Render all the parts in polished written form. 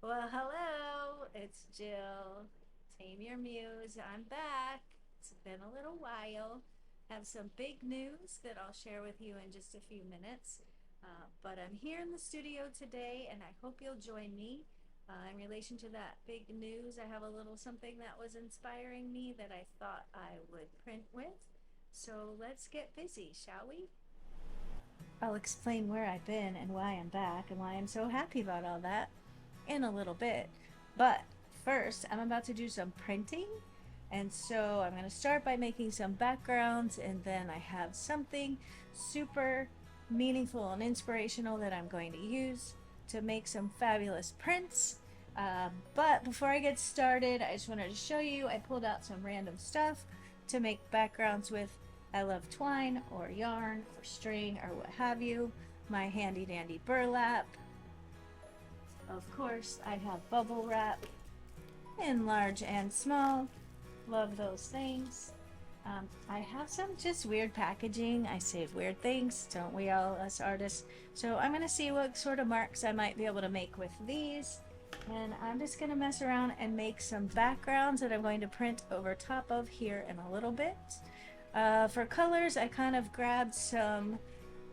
Well, hello, it's Jill. Tame your Muse. I'm back. It's been a little while. Have some big news that I'll share with you in just a few minutes. But I'm here in the studio today, and I hope you'll join me. In relation to that big news, I have a little something that was inspiring me that I thought I would print with. So let's get busy, shall we? I'll explain where I've been and why I'm back and why I'm so happy about all that in a little bit. But first, I'm about to do some printing. And so I'm going to start by making some backgrounds, and then I have something super meaningful and inspirational that I'm going to use to make some fabulous prints. But before I get started, I just wanted to show you I pulled out some random stuff to make backgrounds with. I love twine or yarn or string or what have you. My handy dandy burlap. Of course, I have bubble wrap in large and small. Love those things. I have some just weird packaging. I save weird things, don't we all, us artists? So I'm gonna see what sort of marks I might be able to make with these. And I'm just gonna mess around and make some backgrounds that I'm going to print over top of here in a little bit. For colors, I kind of grabbed some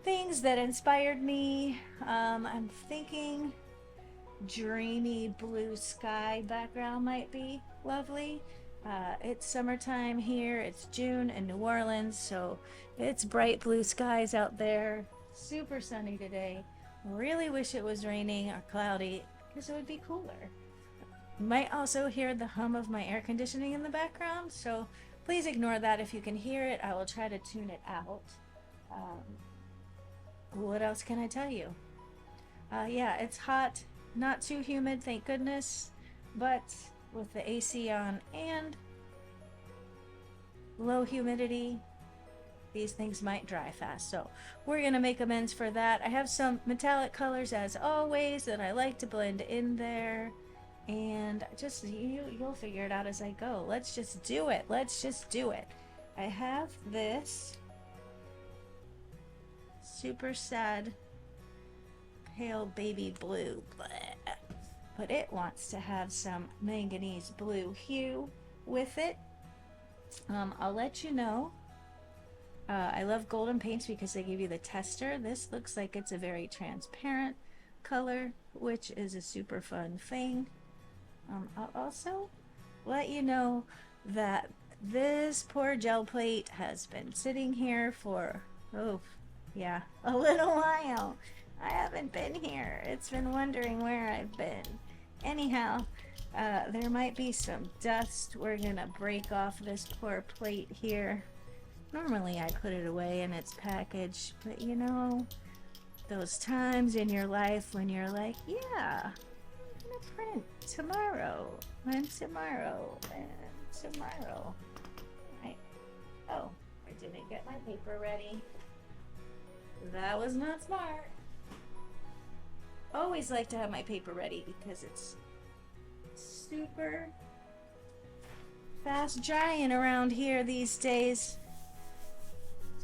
things that inspired me. I'm thinking dreamy blue sky background might be lovely. It's summertime here. It's June in New Orleans, so it's bright blue skies out there. Super sunny today. Really wish it was raining or cloudy because it would be cooler. You might also hear the hum of my air conditioning in the background, so please ignore that if you can hear it. I will try to tune it out. What else can I tell you? Yeah, it's hot, not too humid, thank goodness, but with the AC on and low humidity, these things might dry fast. So we're gonna make amends for that. I have some metallic colors as always that I like to blend in there, and just you'll figure it out as I go. Let's just do it. Let's just do it. I have this super sad pale baby blue, but it wants to have some manganese blue hue with it. I'll let you know. I love golden paints because they give you the tester. This looks like it's a very transparent color, which is a super fun thing. I'll also let you know that this poor gel plate has been sitting here for, oh, yeah, a little while. I haven't been here. It's been wondering where I've been. Anyhow, there might be some dust. We're gonna break off this poor plate here. Normally I put it away in its package, but you know, those times in your life when you're like, yeah, I'm gonna print tomorrow, and tomorrow, and tomorrow. Right? Oh, I didn't get my paper ready. That was not smart. Always like to have my paper ready because it's super fast drying around here these days.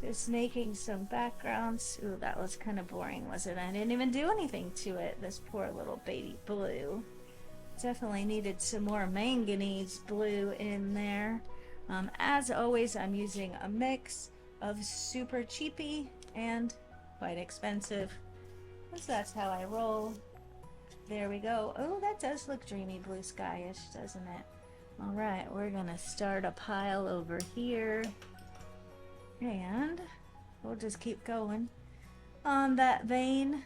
Just making some backgrounds. Ooh, that was kind of boring, wasn't it? I didn't even do anything to it, this poor little baby blue. Definitely needed some more manganese blue in there. As always, I'm using a mix of super cheapy and quite expensive, because that's how I roll. There we go. Oh, that does look dreamy blue skyish, doesn't it? All right, we're gonna start a pile over here, and we'll just keep going on that vein.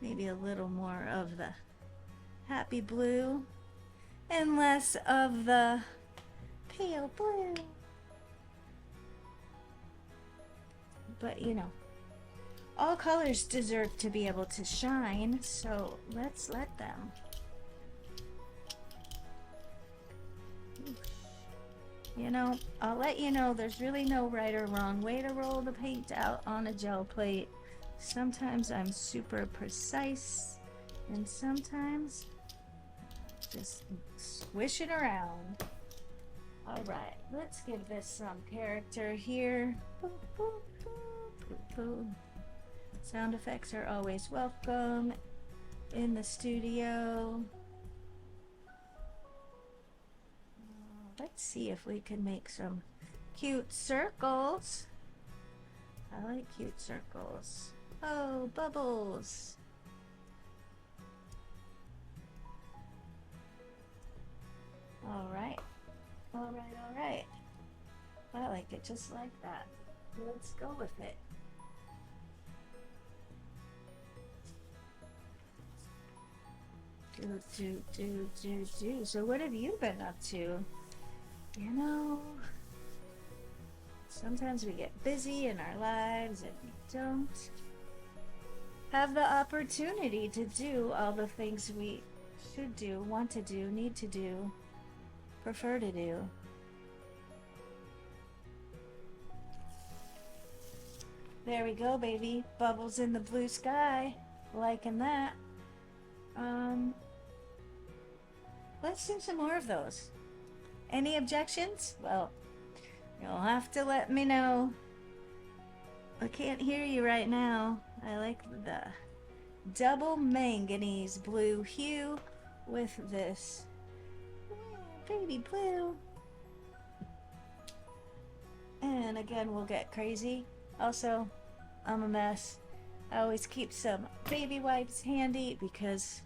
Maybe a little more of the happy blue and less of the pale blue. But you know, all colors deserve to be able to shine, so let's let them. You know, I'll let you know there's really no right or wrong way to roll the paint out on a gel plate. Sometimes I'm super precise, and sometimes just swish it around. All right, let's give this some character here. Boop, boop, boop, boop, boop. Sound effects are always welcome in the studio. Let's see if we can make some cute circles. I like cute circles. Oh, bubbles. All right. All right, all right. I like it just like that. Let's go with it. Do. So what have you been up to? You know, sometimes we get busy in our lives and we don't have the opportunity to do all the things we should do, want to do, need to do, prefer to do. There we go, baby. Bubbles in the blue sky. Liking that. Let's do some more of those. Any objections? Well, you'll have to let me know. I can't hear you right now. I like the double manganese blue hue with this baby blue. And again, we'll get crazy. Also, I'm a mess. I always keep some baby wipes handy because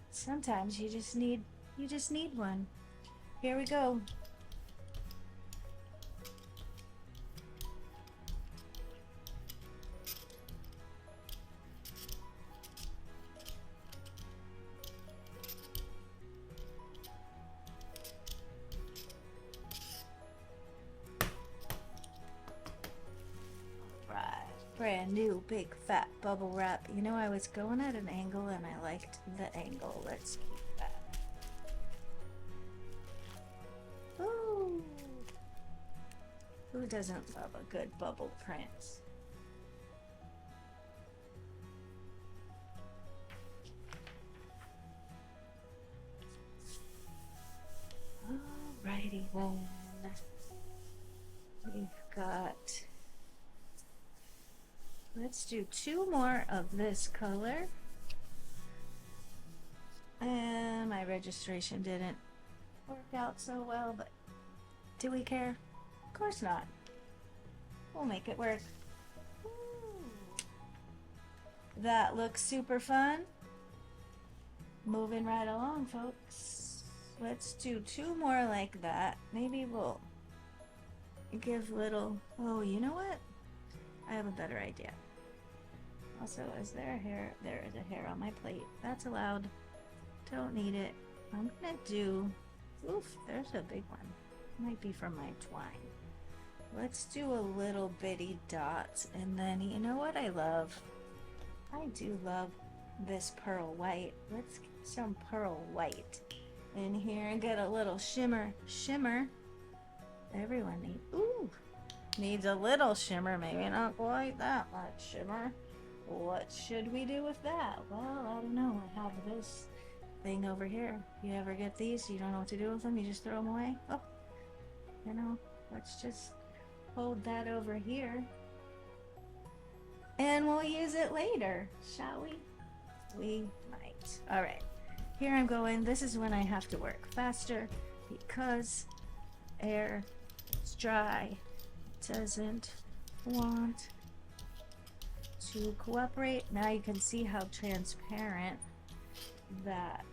sometimes you just need one. Here we go. Brand new big fat bubble wrap. You know, I was going at an angle and I liked the angle. Let's keep that. Ooh. Who doesn't love a good bubble print? Alrighty then. We've got... Let's do 2 more of this color. And my registration didn't work out so well, but do we care? Of course not. We'll make it work. Ooh. That looks super fun. Moving right along, folks. Let's do 2 more like that. Maybe we'll give little... Oh, you know what? I have a better idea. Also, is there a hair? There is a hair on my plate. That's allowed. Don't need it. I'm gonna do... Oof, there's a big one. Might be from my twine. Let's do a little bitty dot. And then, you know what I love? I do love this pearl white. Let's get some pearl white in here and get a little shimmer. Shimmer. Everyone needs a little shimmer. Maybe not quite that much shimmer. What should we do with that? Well, I don't know. I have this thing over here. You ever get these? You don't know what to do with them? You just throw them away? Oh, you know, let's just hold that over here. And we'll use it later, shall we? We might. All right, here I'm going. This is when I have to work faster because air is dry. Doesn't want to cooperate. Now you can see how transparent that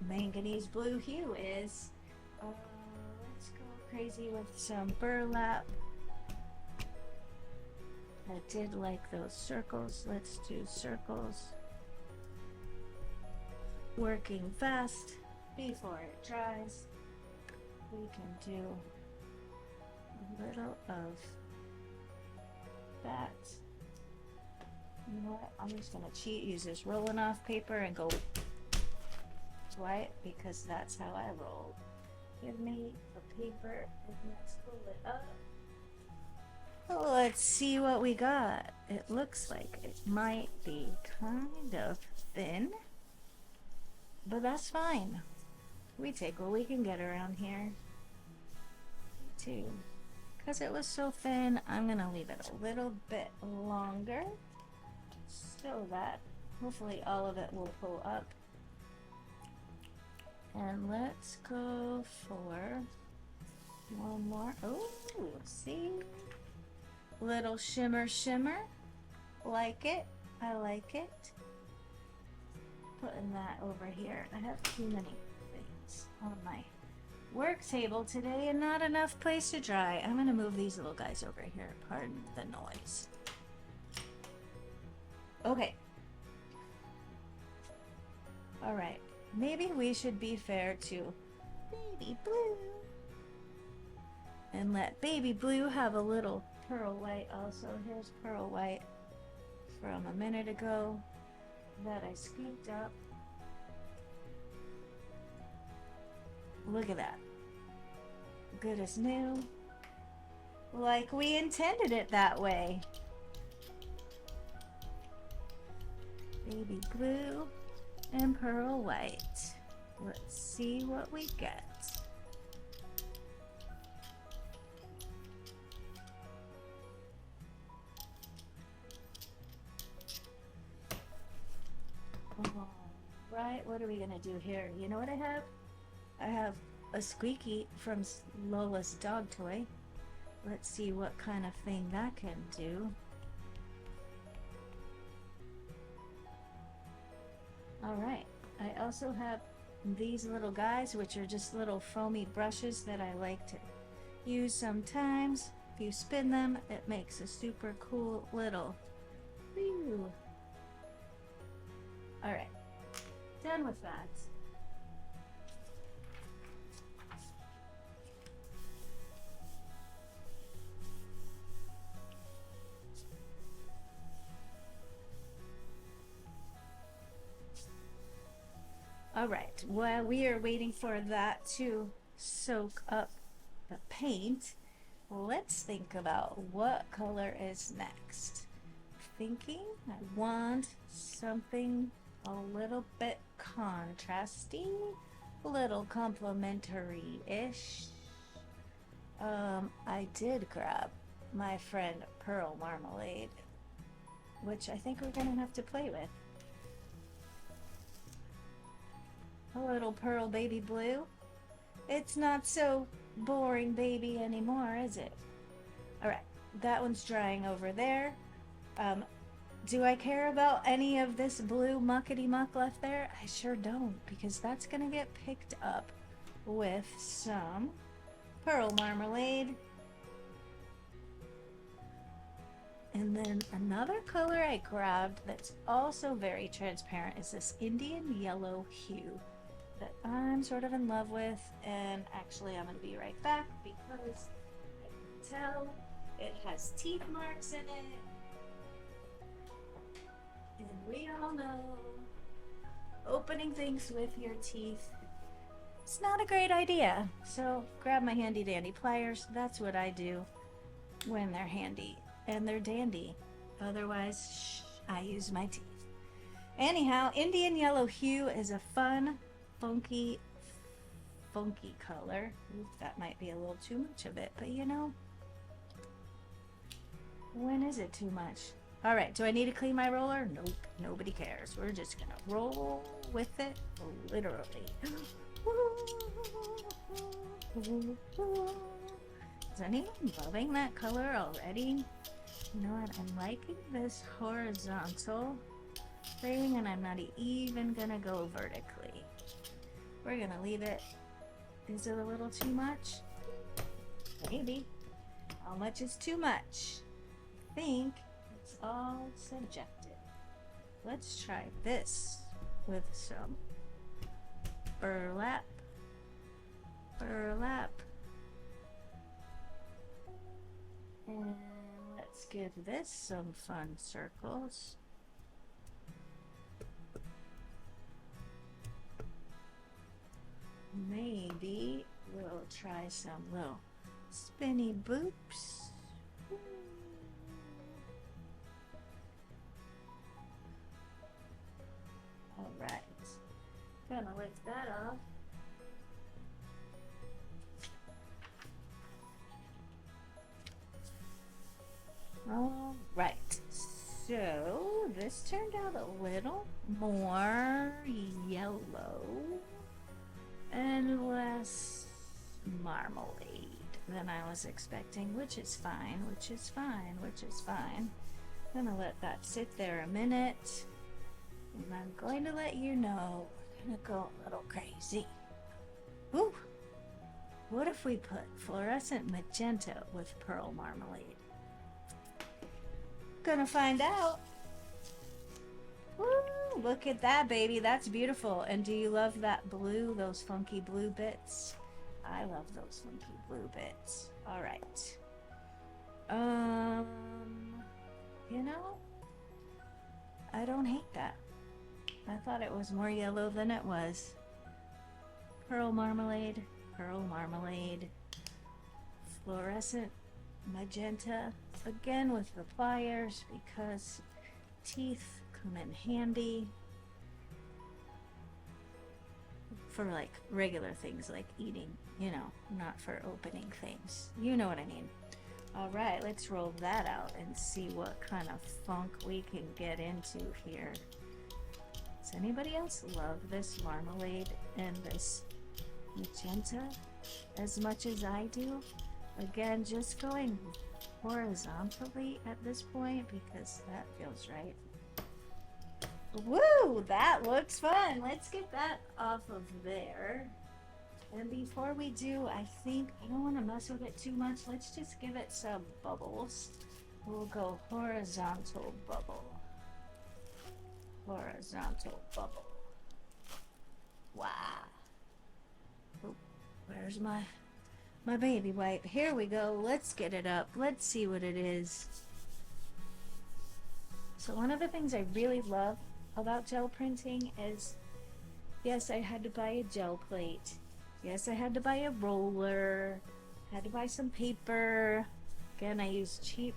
manganese blue hue is. Let's go crazy with some burlap. I did like those circles. Let's do circles. Working fast before it dries. We can do a little of that. You know what? I'm just gonna cheat, use this rolling off paper and go white because that's how I roll. Give me a paper and let's pull it up. Oh, let's see what we got. It looks like it might be kind of thin, but that's fine. We take what we can get around here. Too. Because it was so thin, I'm gonna leave it a little bit longer so that hopefully all of it will pull up. And let's go for one more. Oh, see? Little shimmer shimmer. Like it. I like it. Putting that over here. I have too many things on my work table today and not enough place to dry. I'm gonna move these little guys over here. Pardon the noise. Okay. All right. Maybe we should be fair to Baby Blue and let Baby Blue have a little pearl white also. Here's pearl white from a minute ago that I scooped up. Look at that. Good as new. Like we intended it that way. Baby blue and pearl white. Let's see what we get. All right, what are we gonna do here? You know what I have? I have a squeaky from Lola's dog toy. Let's see what kind of thing that can do. All right, I also have these little guys, which are just little foamy brushes that I like to use sometimes. If you spin them, it makes a super cool little whew. All right, done with that. All right, while we are waiting for that to soak up the paint, let's think about what color is next. Thinking I want something a little bit contrasty, a little complementary-ish. I did grab my friend Pearl Marmalade, which I think we're gonna have to play with. A little pearl baby blue. It's not so boring baby anymore, is it? All right, that one's drying over there. Do I care about any of this blue muckety muck left there? I sure don't, because that's gonna get picked up with some pearl marmalade. And then another color I grabbed that's also very transparent is this Indian yellow hue that I'm sort of in love with, and actually I'm going to be right back because I can tell it has teeth marks in it, and we all know opening things with your teeth, it's not a great idea. So grab my handy dandy pliers. That's what I do when they're handy and they're dandy. Otherwise, I use my teeth. Anyhow, Indian yellow hue is a fun, funky color. Ooh, that might be a little too much of it, but you know, when is it too much? All right, do I need to clean my roller? Nope, nobody cares. We're just gonna roll with it, literally. Is anyone loving that color already? You know what, I'm liking this horizontal thing, and I'm not even gonna go vertically. We're gonna leave it. Is it a little too much? Maybe. How much is too much? I think it's all subjective. Let's try this with some burlap. And let's give this some fun circles. Maybe we'll try some little spinny boops. All right, gonna lift that off. All right, so this turned out a little more yellow and less marmalade than I was expecting, which is fine, which is fine, which is fine. I'm gonna let that sit there a minute, and I'm going to let you know we're gonna go a little crazy. Ooh! What if we put fluorescent magenta with pearl marmalade? Gonna find out. Woo! Look at that, baby. That's beautiful. And do you love that blue, those funky blue bits? I love those funky blue bits. All right. You know, I don't hate that. I thought it was more yellow than it was. Pearl marmalade, fluorescent magenta, again with the pliers because teeth come in handy for like regular things like eating, you know, not for opening things. You know what I mean. All right, let's roll that out and see what kind of funk we can get into here. Does anybody else love this marmalade and this magenta as much as I do? Again, just going horizontally at this point because that feels right. Woo! That looks fun. Let's get that off of there. And before we do, I think I don't want to mess with it too much. Let's just give it some bubbles. We'll go horizontal bubble. Horizontal bubble. Wow. Oh, where's my baby wipe? Here we go. Let's get it up. Let's see what it is. So one of the things I really love about gel printing is, yes, I had to buy a gel plate. Yes, I had to buy a roller, had to buy some paper. Again, I use cheap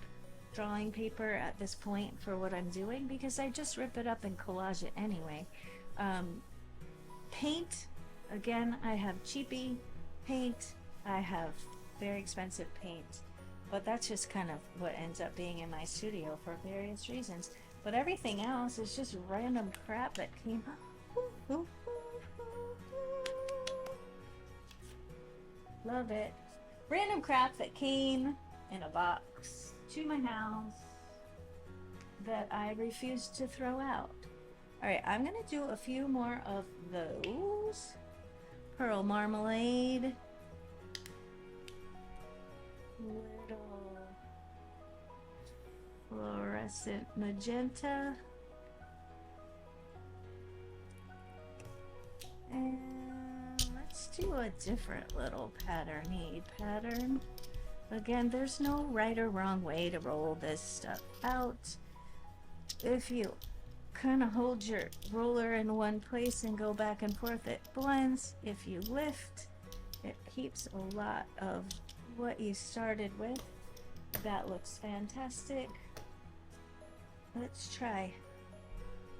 drawing paper at this point for what I'm doing because I just rip it up and collage it anyway. Paint, again, I have cheapy paint. I have very expensive paint, but that's just kind of what ends up being in my studio for various reasons. But everything else is just random crap that came. Love it. Random crap that came in a box to my house that I refused to throw out. Alright, I'm going to do a few more of those. Pearl marmalade. Little fluorescent magenta. And let's do a different little pattern-y pattern. Again, there's no right or wrong way to roll this stuff out. If you kind of hold your roller in one place and go back and forth, it blends. If you lift, it keeps a lot of what you started with. That looks fantastic. Let's try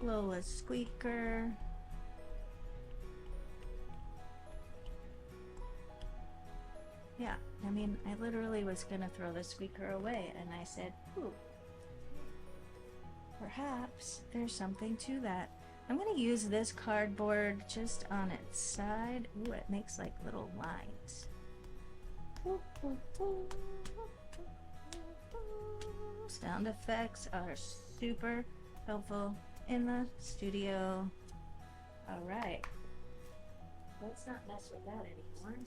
Lola's squeaker. Yeah, I mean, I literally was gonna throw the squeaker away, and I said, ooh, perhaps there's something to that. I'm gonna use this cardboard just on its side. Ooh, it makes like little lines. Sound effects are super helpful in the studio. All right, let's not mess with that anymore.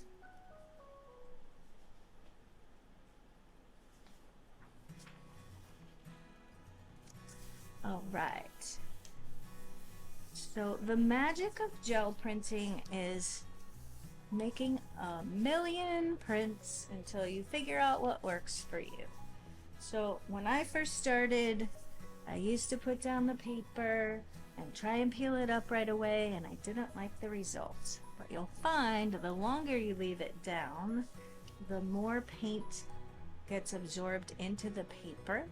All right. So the magic of gel printing is making a million prints until you figure out what works for you. So when I first started, I used to put down the paper and try and peel it up right away, and I didn't like the results. But you'll find the longer you leave it down, the more paint gets absorbed into the paper.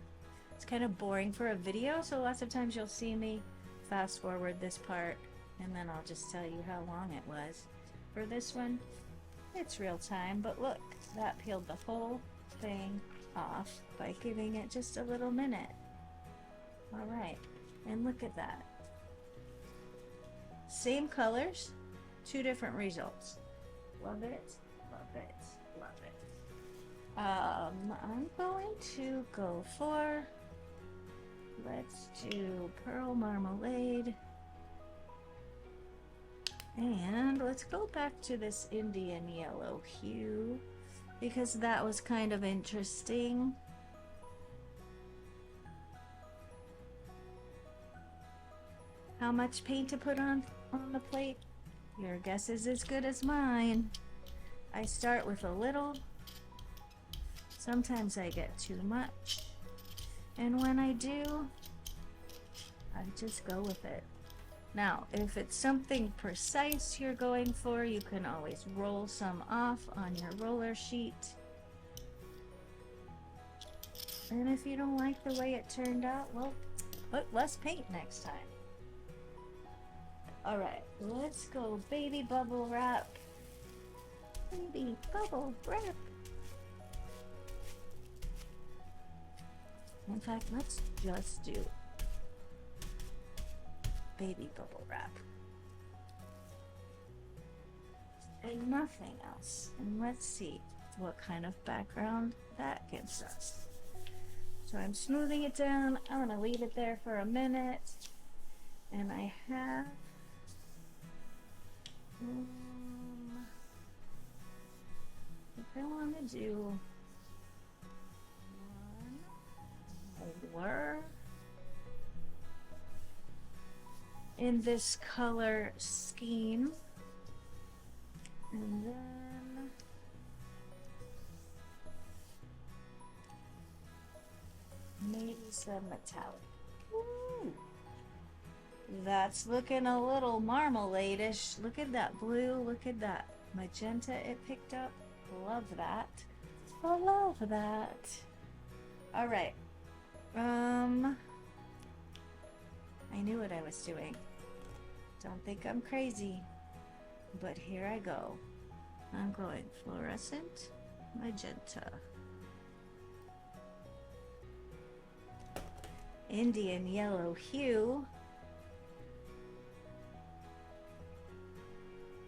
It's kind of boring for a video, so lots of times you'll see me fast forward this part and then I'll just tell you how long it was. For this one, it's real time, but look, that peeled the whole thing off by giving it just a little minute. All right, and look at that. Same colors, two different results. Love it, love it, love it. I'm going to go for, let's do Pearl Marmalade. And let's go back to this Indian yellow hue because that was kind of interesting. How much paint to put on the plate? Your guess is as good as mine. I start with a little. Sometimes I get too much. And when I do, I just go with it. Now, if it's something precise you're going for, you can always roll some off on your roller sheet. And if you don't like the way it turned out, well, put less paint next time. All right, let's go baby bubble wrap. Baby bubble wrap. In fact, let's just do baby bubble wrap. And nothing else. And let's see what kind of background that gives us. So I'm smoothing it down. I'm gonna leave it there for a minute. And I have I want to do one more in this color scheme, and then maybe some metallic. Ooh. That's looking a little marmalade-ish. Look at that blue, look at that magenta it picked up. Love that. I love that. All right. I knew what I was doing. Don't think I'm crazy, but here I go. I'm going fluorescent magenta. Indian yellow hue.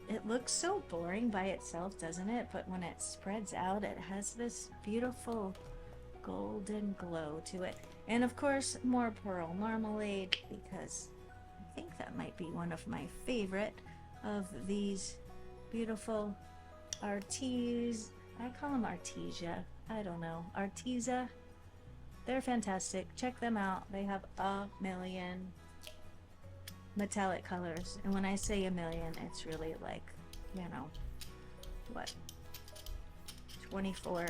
It looks so boring by itself, doesn't it? But when it spreads out, it has this beautiful golden glow to it. And of course, more pearl marmalade, because I think that might be one of my favorite of these beautiful Artes. I call them Artesia. I don't know. Artesa. They're fantastic. Check them out. They have a million metallic colors, and when I say a million, it's really like, you know, what, 24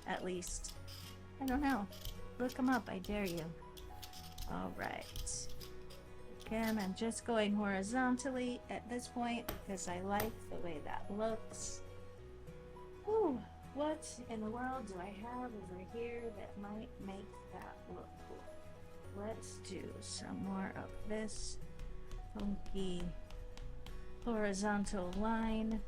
at least. I don't know. Look them up, I dare you. All right. Again, I'm just going horizontally at this point because I like the way that looks. Ooh, what in the world do I have over here that might make that look cool? Let's do some more of this funky horizontal line.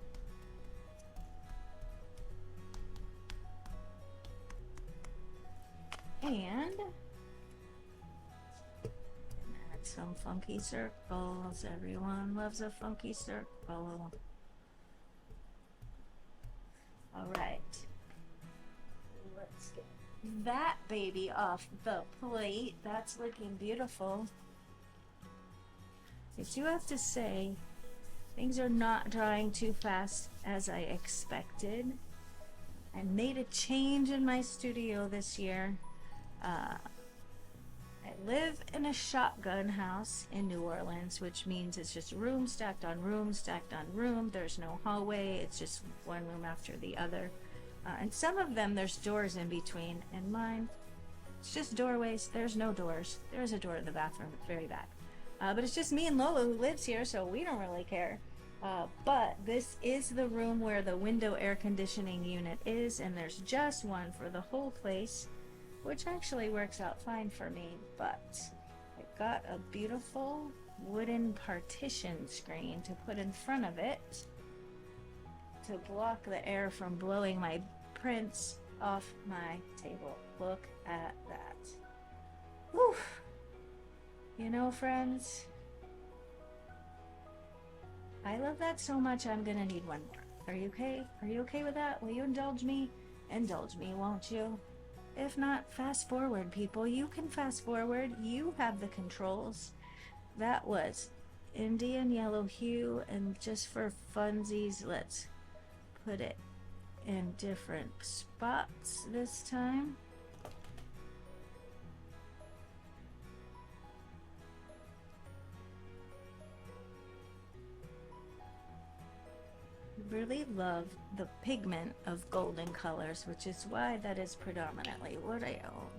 And add some funky circles. Everyone loves a funky circle. All right. Let's get that baby off the plate. That's looking beautiful. I do have to say, things are not drying too fast as I expected. I made a change in my studio this year. I live in a shotgun house in New Orleans, which means it's just room stacked on room stacked on room. There's no hallway. It's just one room after the other. And some of them there's doors in between. And mine, it's just doorways. There's no doors. There's a door in the bathroom at the very back. But it's just me and Lola who lives here, so we don't really care. But this is the room where the window air conditioning unit is, and there's just one for the whole place, which actually works out fine for me. But I got a beautiful wooden partition screen to put in front of it to block the air from blowing my prints off my table. Look at that. Whew. You know, friends, I love that so much I'm gonna need one more. Are you okay? Are you okay with that? Will you indulge me? Indulge me, won't you? If not, fast forward, people. You can fast forward. You have the controls. That was Indian yellow hue, and just for funsies, let's put it in different spots this time. Really love the pigment of golden colors, which is why that is predominantly what I own.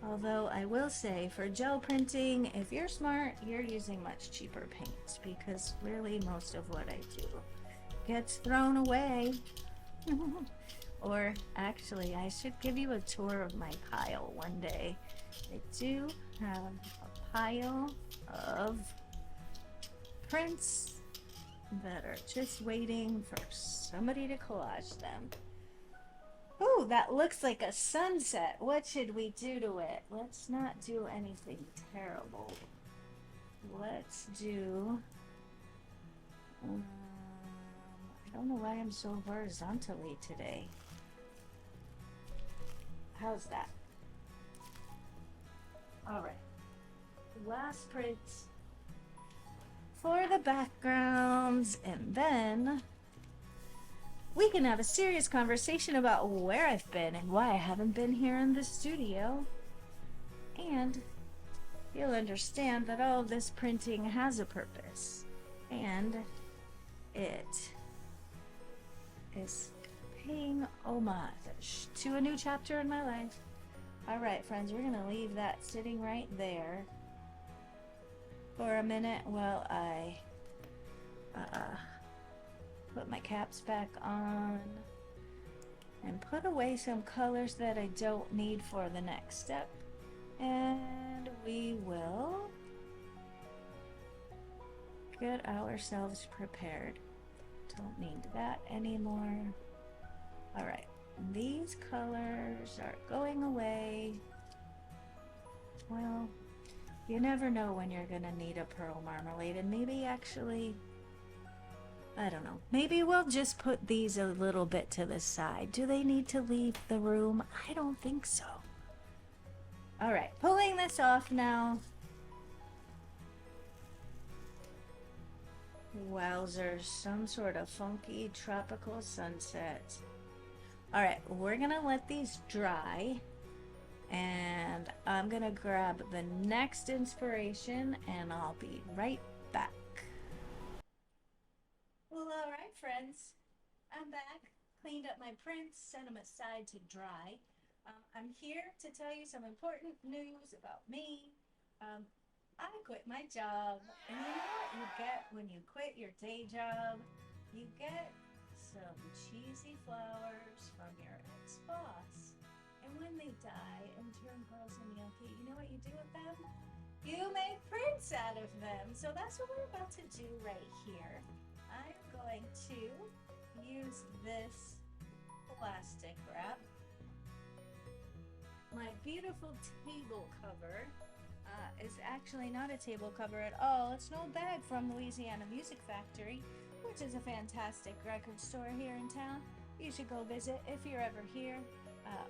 Although I will say, for gel printing, if you're smart, you're using much cheaper paints, because really most of what I do gets thrown away. Or actually, I should give you a tour of my pile one day. I do have a pile of prints that are just waiting for somebody to collage them. Ooh, that looks like a sunset. What should we do to it? Let's not do anything terrible. Let's do... I don't know why I'm so horizontally today. How's that? Alright. Last print for the backgrounds, and then we can have a serious conversation about where I've been and why I haven't been here in the studio. And you'll understand that all of this printing has a purpose, and it is paying homage to a new chapter in my life. Alright, friends, we're gonna leave that sitting right there for a minute while I put my caps back on and put away some colors that I don't need for the next step. And we will get ourselves prepared. Don't need that anymore. Alright, these colors are going away. Well, you never know when you're gonna need a pearl marmalade, and maybe actually, I don't know, maybe we'll just put these a little bit to the side. Do they need to leave the room? I don't think so. Alright, pulling this off now. Wowzers, some sort of funky tropical sunset. Alright, we're gonna let these dry, and I'm gonna grab the next inspiration, and I'll be right back. Well, alright, friends, I'm back. Cleaned up my prints, set them aside to dry. I'm here to tell you some important news about me. I quit my job, and you know what you get when you quit your day job? You get some cheesy flowers from your ex-boss. And when they die and turn gross and yucky, you know what you do with them? You make prints out of them. So that's what we're about to do right here. I'm going to use this plastic wrap, my beautiful table cover. Is actually not a table cover at all. It's an old bag from Louisiana Music Factory, which is a fantastic record store here in town. You should go visit if you're ever here.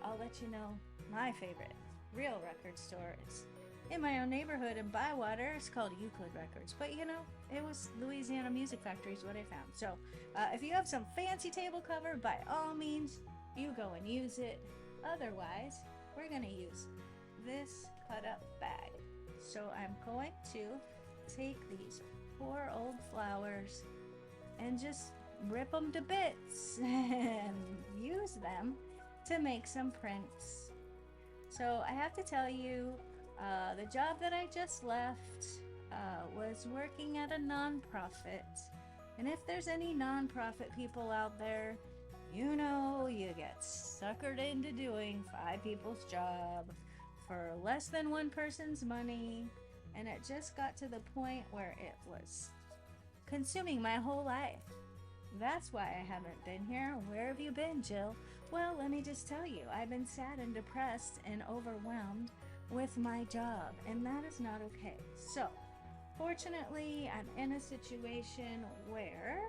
I'll let you know my favorite real record store is in my own neighborhood in Bywater. It's called Euclid Records, but you know, it was Louisiana Music Factory is what I found. So if you have some fancy table cover, by all means, you go and use it. Otherwise, we're gonna use this cut up bag. So I'm going to take these poor old flowers and just rip them to bits and use them to make some prints. So I have to tell you, the job that I just left was working at a nonprofit. And if there's any nonprofit people out there, you know you get suckered into doing 5 people's job for less than one person's money, and it just got to the point where it was consuming my whole life. That's why I haven't been here. Where have you been, Jill? Well, let me just tell you, I've been sad and depressed and overwhelmed with my job, and that is not okay. So, fortunately, I'm in a situation where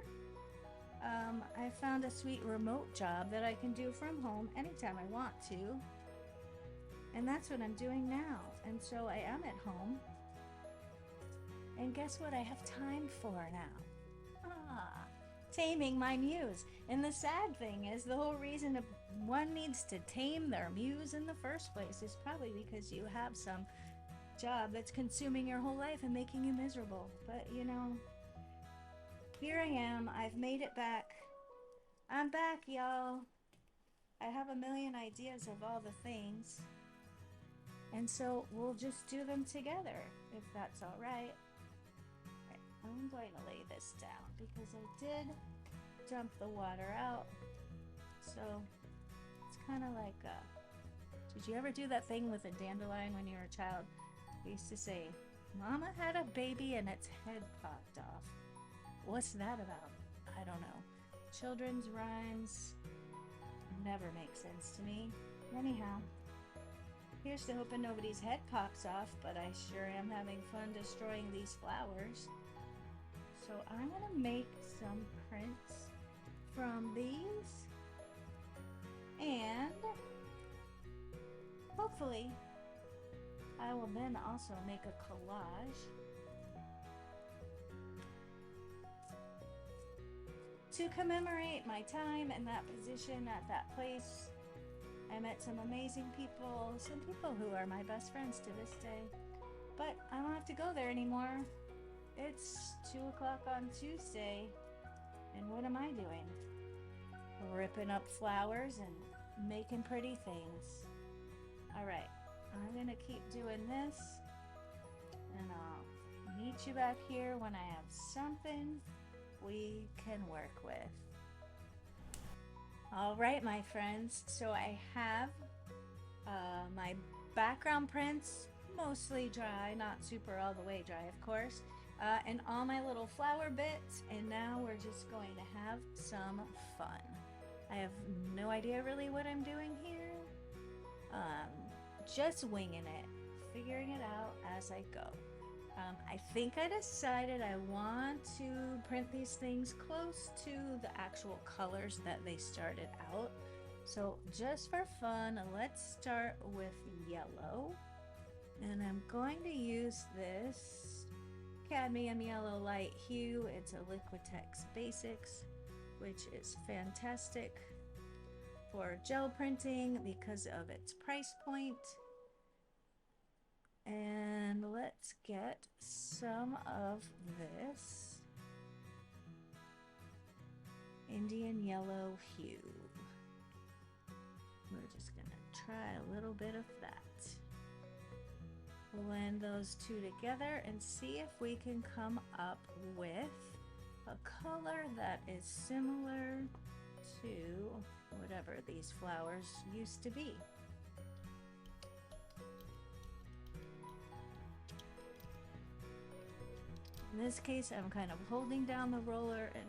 I found a sweet remote job that I can do from home anytime I want to. And that's what I'm doing now. And so I am at home. And guess what I have time for now? Taming my muse. And the sad thing is, the whole reason one needs to tame their muse in the first place is probably because you have some job that's consuming your whole life and making you miserable. But you know, here I am. I've made it back. I'm back, y'all. I have a million ideas of all the things. And so we'll just do them together, if that's all right. I'm going to lay this down because I did dump the water out. So it's kind of like did you ever do that thing with a dandelion when you were a child? We used to say, Mama had a baby and its head popped off. What's that about? I don't know. Children's rhymes never make sense to me. Anyhow, here's to hoping nobody's head pops off, but I sure am having fun destroying these flowers. So I'm gonna make some prints from these, and hopefully I will then also make a collage to commemorate my time in that position at that place. I met some amazing people, some people who are my best friends to this day, but I don't have to go there anymore. It's 2 o'clock on Tuesday, and what am I doing? Ripping up flowers and making pretty things. All right, I'm gonna keep doing this, and I'll meet you back here when I have something we can work with. All right, my friends, so I have my background prints mostly dry, not super all the way dry, of course, and all my little flower bits, and now we're just going to have some fun. I have no idea really what I'm doing here. Just winging it, figuring it out as I go. I think I decided I want to print these things close to the actual colors that they started out. So just for fun, let's start with yellow. And I'm going to use this cadmium yellow light hue. It's a Liquitex Basics, which is fantastic for gel printing because of its price point. And let's get some of this Indian yellow hue. We're just gonna try a little bit of that. Blend those two together and see if we can come up with a color that is similar to whatever these flowers used to be. In this case, I'm kind of holding down the roller and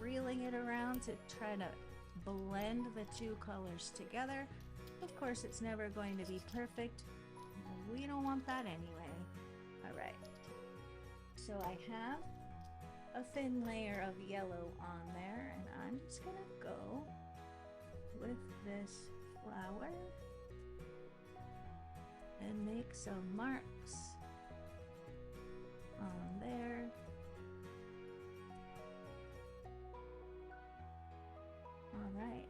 reeling it around to try to blend the two colors together. Of course, it's never going to be perfect. We don't want that anyway. All right. So I have a thin layer of yellow on there, and I'm just gonna go with this flower and make some marks on there. All right.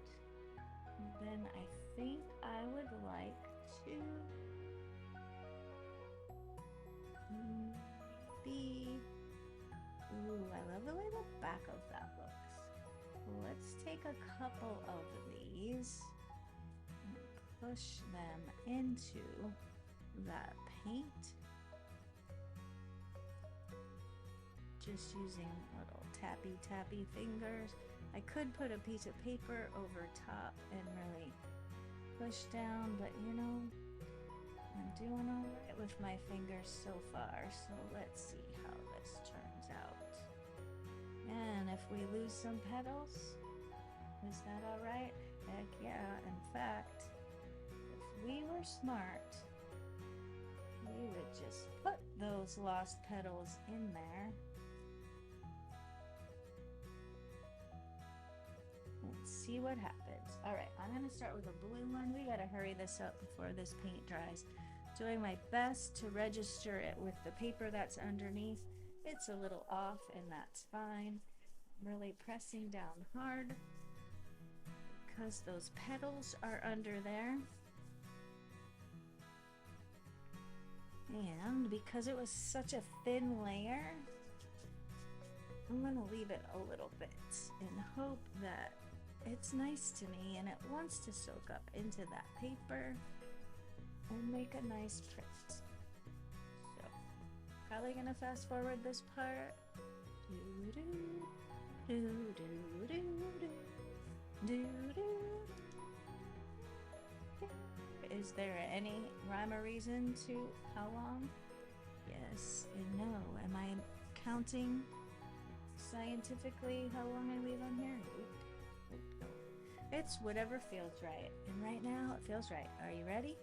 And then I think I would like to maybe, ooh, I love the way the back of that looks. Let's take a couple of these and push them into that paint. Just using little tappy fingers. I could put a piece of paper over top and really push down, but you know, I'm doing all right with my fingers so far, so let's see how this turns out. And if we lose some petals, is that all right? Heck yeah. In fact, if we were smart, we would just put those lost petals in there. see what happens. All right, I'm gonna start with a blue one. We gotta hurry this up before this paint dries. Doing my best to register it with the paper that's underneath. It's a little off and that's fine. I'm really pressing down hard because those petals are under there. And because it was such a thin layer, I'm gonna leave it a little bit and hope that it's nice to me and it wants to soak up into that paper and make a nice print. So, probably gonna fast forward this part. Is there any rhyme or reason to how long? Yes and no. Am I counting scientifically how long I leave on here? Nope. It's whatever feels right. And right now it feels right. Are you ready?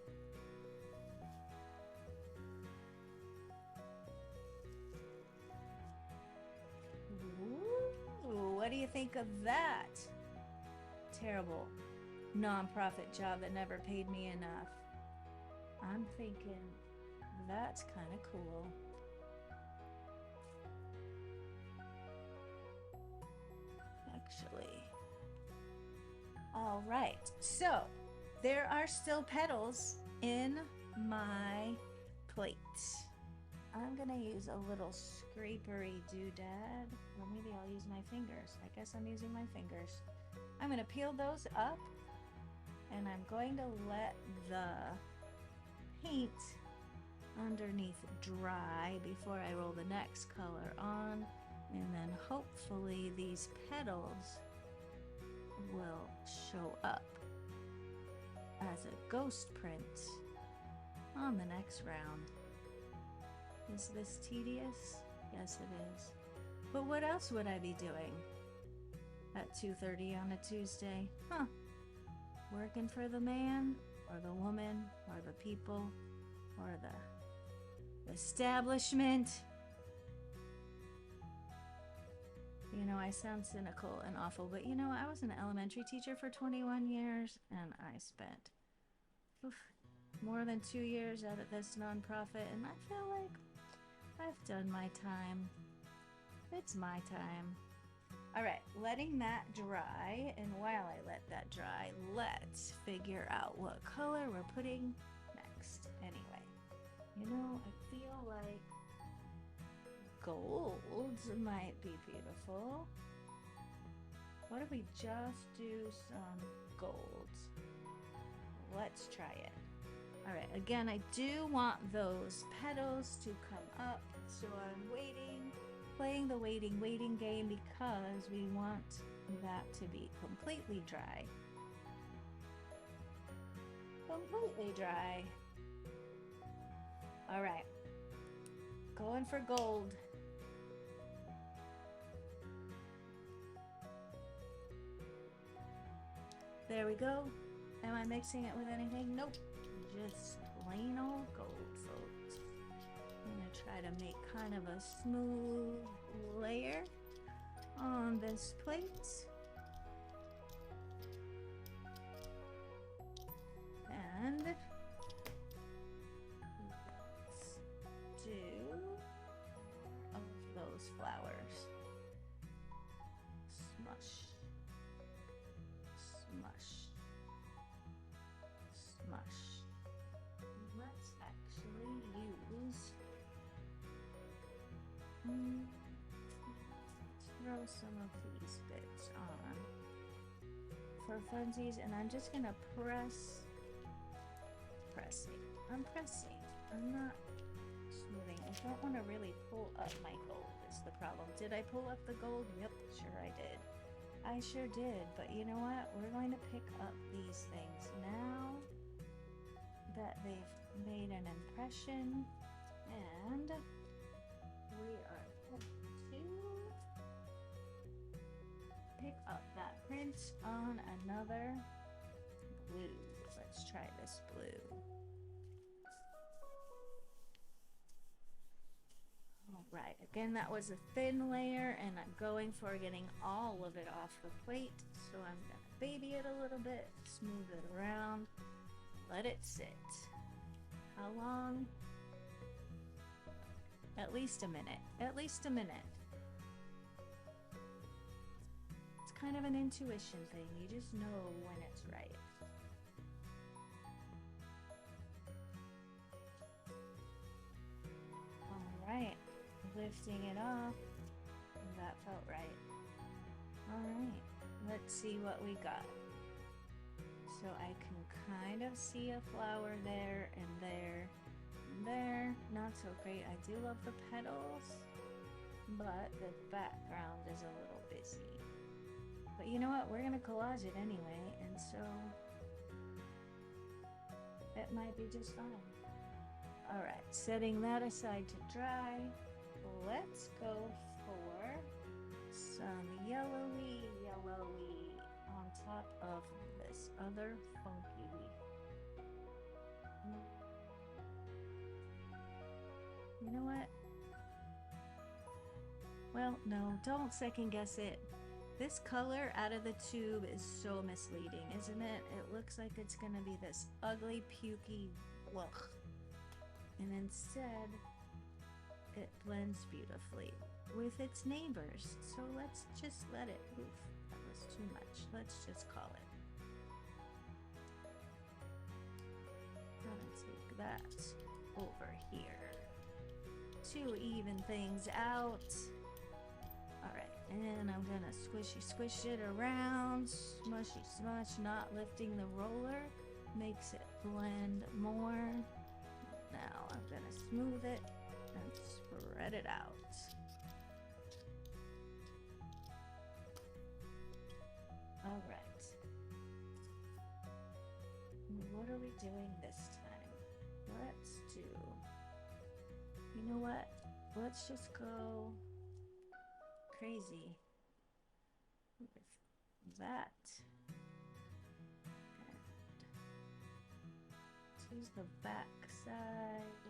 Ooh, what do you think of that? Terrible nonprofit job that never paid me enough. I'm thinking that's kind of cool. Actually. All right, so there are still petals in my plate. I'm gonna use a little scrapery doodad, or maybe I'll use my fingers. I guess I'm using my fingers. I'm gonna peel those up and I'm going to let the paint underneath dry before I roll the next color on, and then hopefully these petals will show up as a ghost print on the next round. Is this tedious? Yes, it is. But what else would I be doing at 2:30 on a Tuesday? Huh. Working for the man or the woman or the people or the establishment? You know, I sound cynical and awful, but you know, I was an elementary teacher for 21 years and I spent more than 2 years out at this nonprofit, and I feel like I've done my time. It's my time. All right, letting that dry, and while I let that dry, let's figure out what color we're putting next. Anyway, you know, I feel like golds might be beautiful. What if we just do some golds? Let's try it. All right, again, I do want those petals to come up, so I'm waiting, playing the waiting game because we want that to be completely dry. Completely dry. All right, going for gold. There we go. Am I mixing it with anything? Nope. Just plain old gold, folks. I'm gonna try to make kind of a smooth layer on this plate. And let's do of those flowers. Smush. Smush. Smush. Let's actually use throw some of these bits on for funsies, and I'm just gonna I'm pressing. I'm not smoothing. I don't want to really pull up my gold is the problem. Did I pull up the gold? Yep, sure I did. I sure did, but you know what? We're going to pick up these things now that they've made an impression, and we are going to pick up that print on another blue. Let's try this blue. Alright, again, that was a thin layer, and I'm going for getting all of it off the plate, so I'm going to baby it a little bit, smooth it around, let it sit. How long? At least a minute. At least a minute. It's kind of an intuition thing. You just know when it's right. Alright. Lifting it off. That felt right. Alright. Let's see what we got. So I can kind of see a flower there and there and there. Not so great. I do love the petals, but the background is a little busy. But you know what? We're gonna collage it anyway, and so it might be just fine. Alright, setting that aside to dry. Let's go for some yellowy on top of this other funky. You know what? Well, no, don't second guess it. This color out of the tube is so misleading, isn't it? It looks like it's gonna be this ugly, pukey look. And instead, it blends beautifully with its neighbors. So let's just let it, oof, that was too much. Let's just call it. Gonna take that over here to even things out. Alright, and I'm gonna squish it around, smushy smush, not lifting the roller, makes it blend more. Now I'm gonna smooth it and spread it out. Alright. What are we doing this time? Let's do... You know what? Let's just go crazy with that. And choose the back side.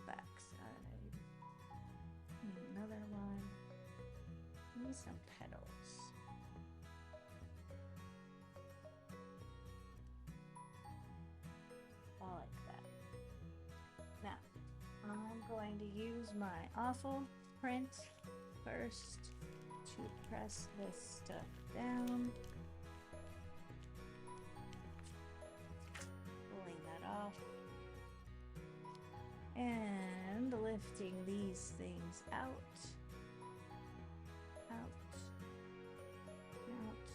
Back side. Another one. Maybe some petals. I like that. Now, I'm going to use my awful print first to press this stuff down. Pulling that off. And lifting these things out. Out. Out.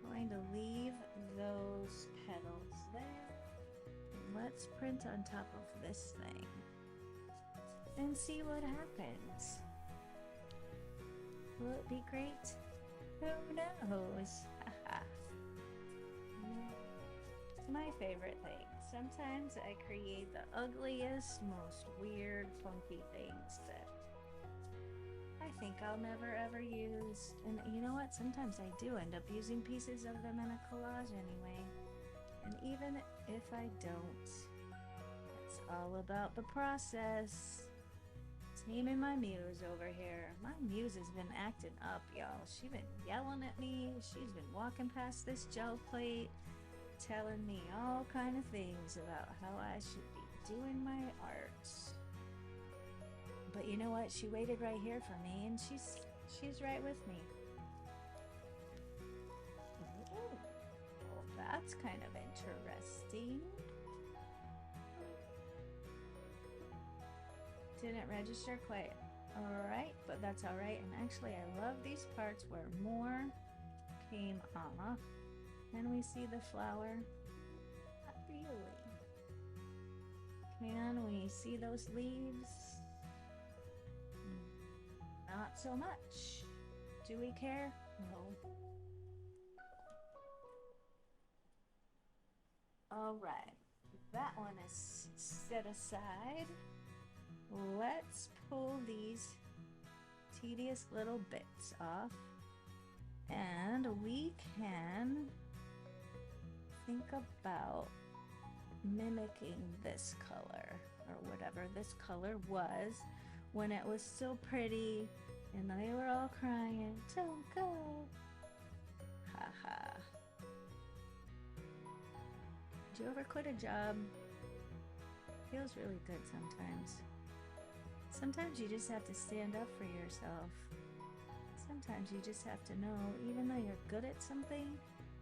Going to leave those petals there. Let's print on top of this thing and see what happens. Will it be great? Who knows? It's my favorite thing. Sometimes I create the ugliest, most weird, funky things that I think I'll never ever use. And you know what? Sometimes I do end up using pieces of them in a collage anyway. And even if I don't, it's all about the process. Taming my muse over here. My muse has been acting up, y'all. She's been yelling at me. She's been walking past this gel plate, telling me all kind of things about how I should be doing my art. But you know what? She waited right here for me, and she's right with me. That's kind of interesting. Didn't register quite alright, but that's alright. And actually, I love these parts where more came off. And we see the flower. Not really. Can we see those leaves? Not so much. Do we care? No. Alright, that one is set aside. Let's pull these tedious little bits off, and we can think about mimicking this color, or whatever this color was when it was still pretty and they were all crying, "Don't go!" Do you ever quit a job? Feels really good sometimes. Sometimes you just have to stand up for yourself. Sometimes you just have to know, even though you're good at something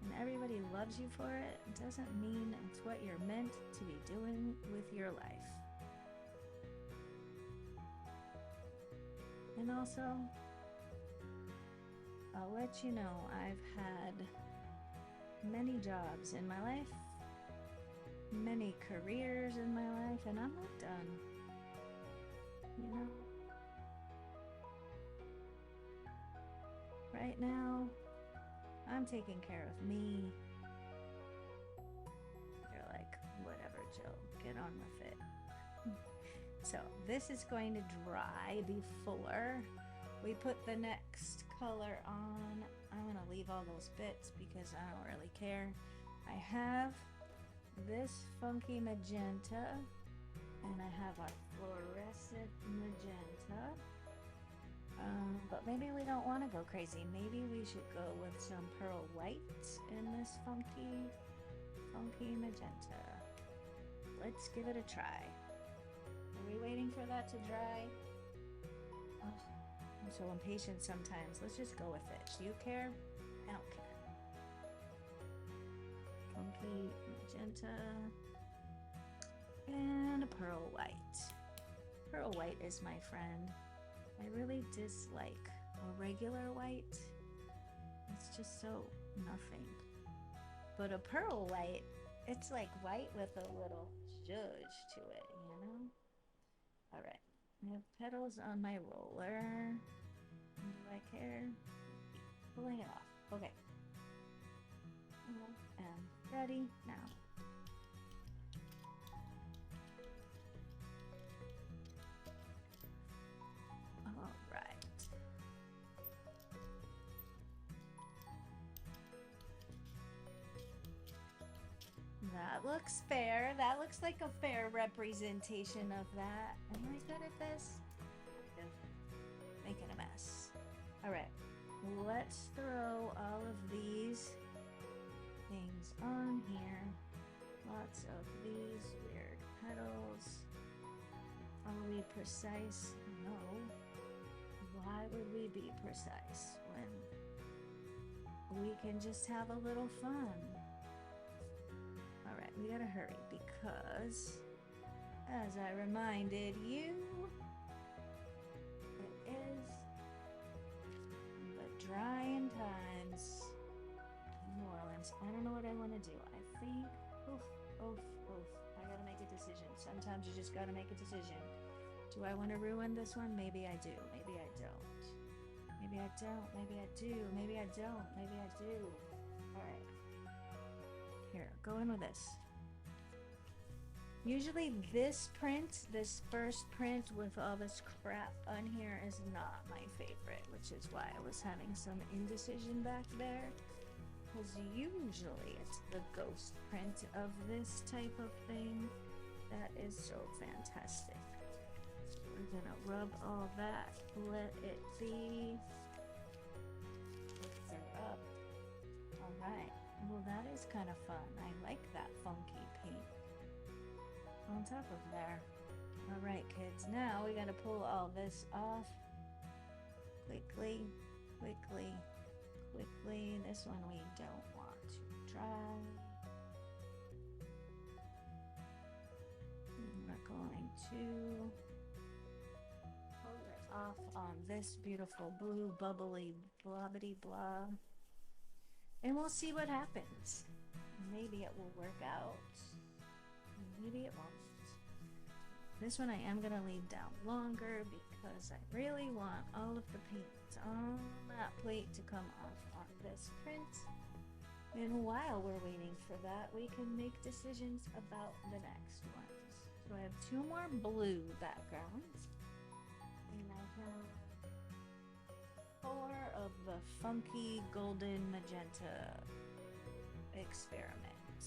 and everybody loves you for it, it doesn't mean it's what you're meant to be doing with your life. And also, I'll let you know, I've had many jobs in my life, many careers in my life, and I'm not done. You know? Right now, I'm taking care of me. You're like, whatever, Jill, get on with it. So this is going to dry before we put the next color on. I'm gonna leave all those bits because I don't really care. I have this funky magenta and I have our fluorescent magenta. But maybe we don't want to go crazy. Maybe we should go with some pearl white in this funky magenta. Let's give it a try. Are we waiting for that to dry? Oh, I'm so impatient sometimes. Let's just go with it. Do you care? I don't care. Funky magenta and a pearl white. Pearl white is my friend. I really dislike a regular white. It's just so nothing. But a pearl white, it's like white with a little zhuzh to it, you know? All right, I have petals on my roller. Do I care? Pulling it off. Okay. I am ready now. All right. That looks fair. That looks like a fair representation of that. Am I good at this? Making a mess. All right. Let's throw all of these things on here. Lots of these weird petals. Are we precise? No. Why would we be precise when we can just have a little fun? All right, we gotta hurry because, as I reminded you, it is the drying times in New Orleans. I don't know what I want to do. I think, I gotta make a decision. Sometimes you just gotta make a decision. Do I want to ruin this one? Maybe I do. Maybe I don't. Maybe I don't. Maybe I do. Maybe I don't. Maybe I do. All right. Here, go in with this. Usually this print, this first print with all this crap on here is not my favorite, which is why I was having some indecision back there. Because usually it's the ghost print of this type of thing that is so fantastic. We're gonna rub all that, let it be. Lift her up. All right. Well, that is kind of fun. I like that funky pink on top of there. All right, kids. Now we gotta pull all this off quickly, quickly, quickly. This one we don't want to dry. We're going to pull it off on this beautiful blue bubbly blobbity blah. And we'll see what happens. Maybe it will work out. Maybe it won't. This one I am going to leave down longer because I really want all of the paint on that plate to come off on this print. And while we're waiting for that, we can make decisions about the next ones. So I have two more blue backgrounds. And I have four of the funky golden magenta experiment.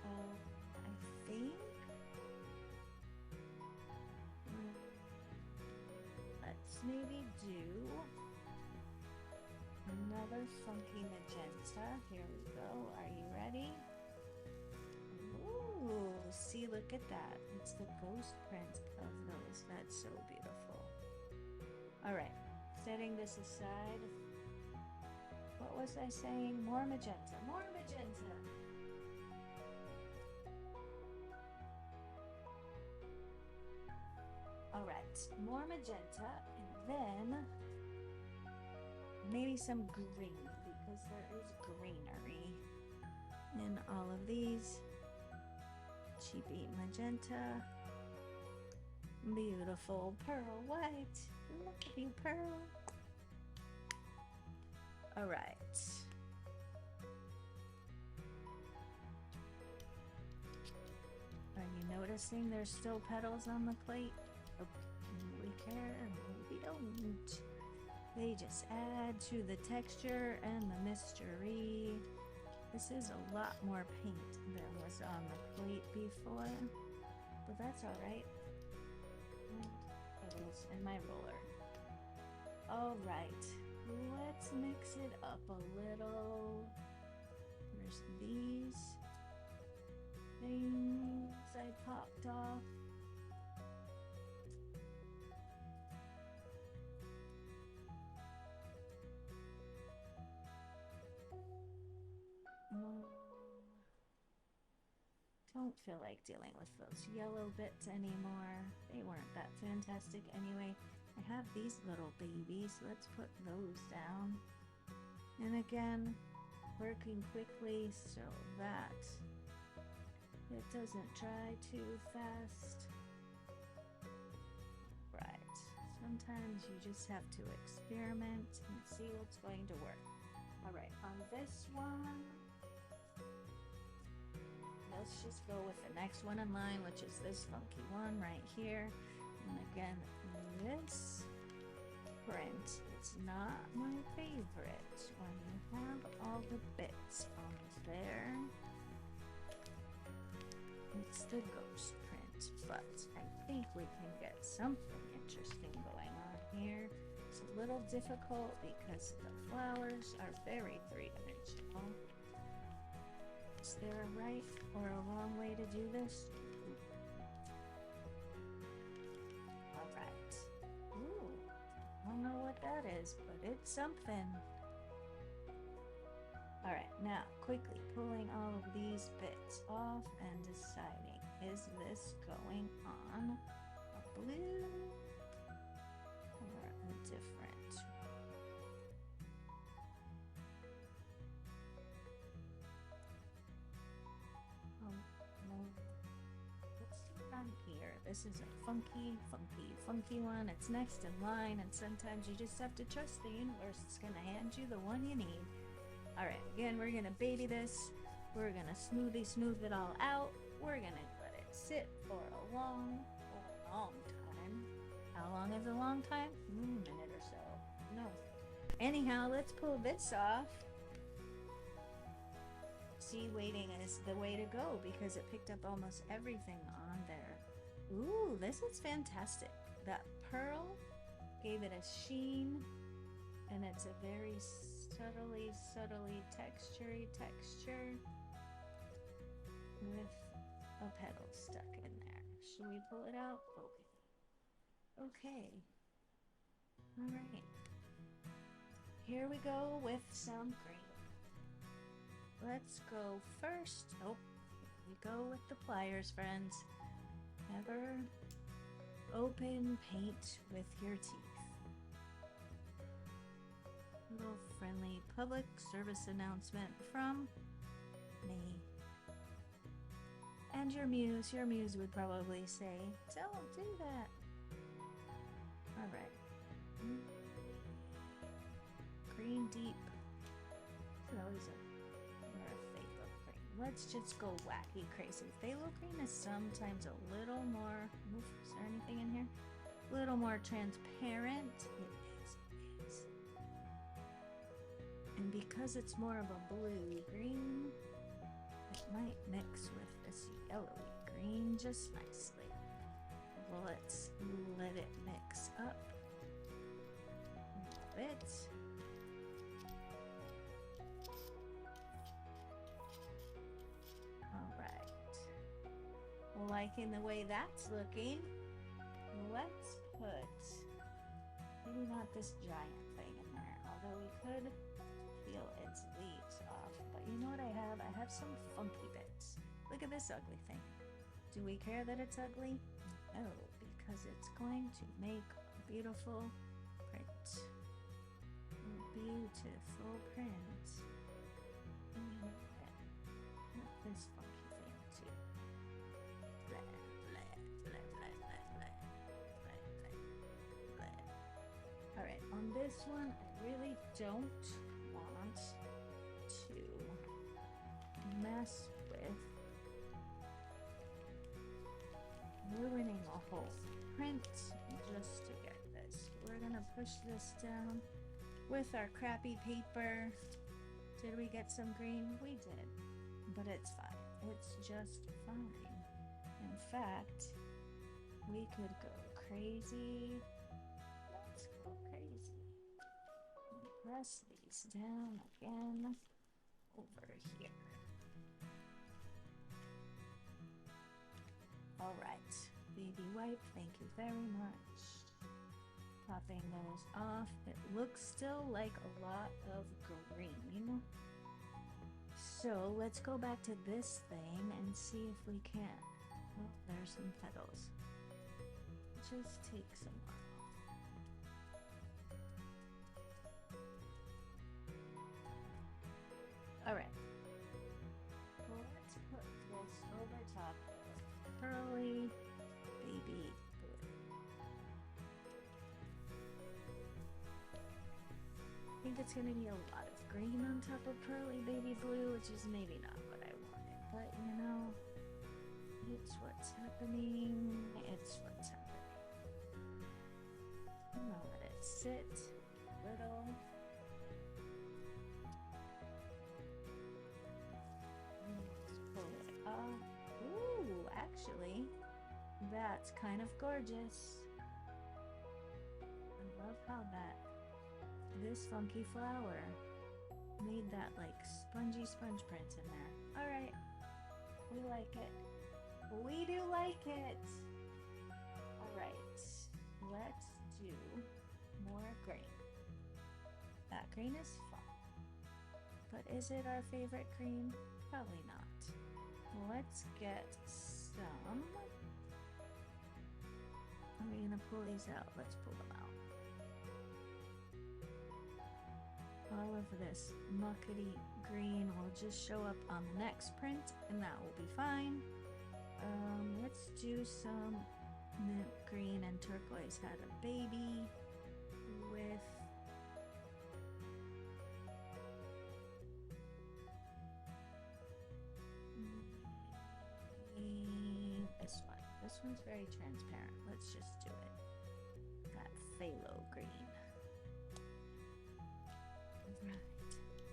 I think let's maybe do another funky magenta. Here we go. Are you ready? Ooh, see, look at that. It's the ghost print of those. That's so beautiful. All right, setting this aside. What was I saying? More magenta, more magenta. All right, more magenta, and then maybe some green because there is greenery in all of these. Cheapy magenta, beautiful pearl white. Look at you, pearl. All right. Are you noticing there's still petals on the plate? Oh, we care, we don't. They just add to the texture and the mystery. This is a lot more paint than was on the plate before, but that's all right. Petals in my roller. All right, let's mix it up a little. There's these things I popped off. Don't feel like dealing with those yellow bits anymore. They weren't that fantastic anyway. I have these little babies. Let's put those down. And again, working quickly so that it doesn't dry too fast. Right. Sometimes you just have to experiment and see what's going to work. All right, on this one, let's just go with the next one in line, which is this funky one right here. And again, this print is not my favorite when you have all the bits on there. It's the ghost print, but I think we can get something interesting going on here. It's a little difficult because the flowers are very three-dimensional. Is there a right or a wrong way to do this? All right. Ooh, I don't know what that is, but it's something. All right, now quickly pulling all of these bits off and deciding, is this going on a blue or a different? What's on here? This is a funky one. It's next in line, and sometimes you just have to trust the universe. It's gonna hand you the one you need. All right, again, we're gonna baby this. We're gonna smooth it all out. We're gonna let it sit for a long time. How long is a long time? A minute or so. No. Anyhow, let's pull this off. See, waiting is the way to go because it picked up almost everything on there. Ooh, this is fantastic. That pearl gave it a sheen, and it's a very subtly texture with a petal stuck in there. Should we pull it out? Okay. All right. Here we go with some green. Let's go first. Oh, we go with the pliers, friends. Never open paint with your teeth. Little friendly public service announcement from me. And your muse would probably say, don't do that. All right. Green deep. It's always a phthalo green. Let's just go wacky crazy. Phthalo green is sometimes a little more, is there anything in here? A little more transparent. It is. And because it's more of a blue-green, it might mix with this yellowy green just nicely. Let's let it mix up a bit. All right. liking the way that's looking. Let's put, maybe not this giant thing in there, although we could peel its leaves off. But you know what I have? I have some funky bits. Look at this ugly thing. Do we care that it's ugly? No, because it's going to make a beautiful print. A beautiful print. And you know what? This funky thing too. Blah, blah, blah, blah, blah, blah, blah, blah, blah. All right, on this one, I really don't want to mess with ruining a whole print just to get this. We're gonna push this down with our crappy paper. Did we get some green? We did, but it's fine. It's just fine. In fact, we could go crazy. Let's go crazy. Press these down again over here. All right, baby wipe, thank you very much. Popping those off. It looks still like a lot of green. So let's go back to this thing and see if we can. Oh, there's some petals. Just take some more off. All right. Well, let's put this over top of pearly baby blue. I think it's gonna be a lot of green on top of pearly baby blue, which is maybe not what I wanted, but you know, it's what's happening. It's what's happening. I'm gonna let it sit a little. Let's pull it off. Ooh, actually, that's kind of gorgeous. I love how this funky flower made that like spongy sponge print in there. All right, we like it. We do like it. All right, let's do more green. That green is fun, but is it our favorite green? Probably not. Let's get some. Are we gonna pull these out? Let's pull them out. All of this muckety green will just show up on the next print and that will be fine. Let's do some mint green and turquoise had a baby with this one. This one's very transparent. Let's just do it. That phthalo green. Right,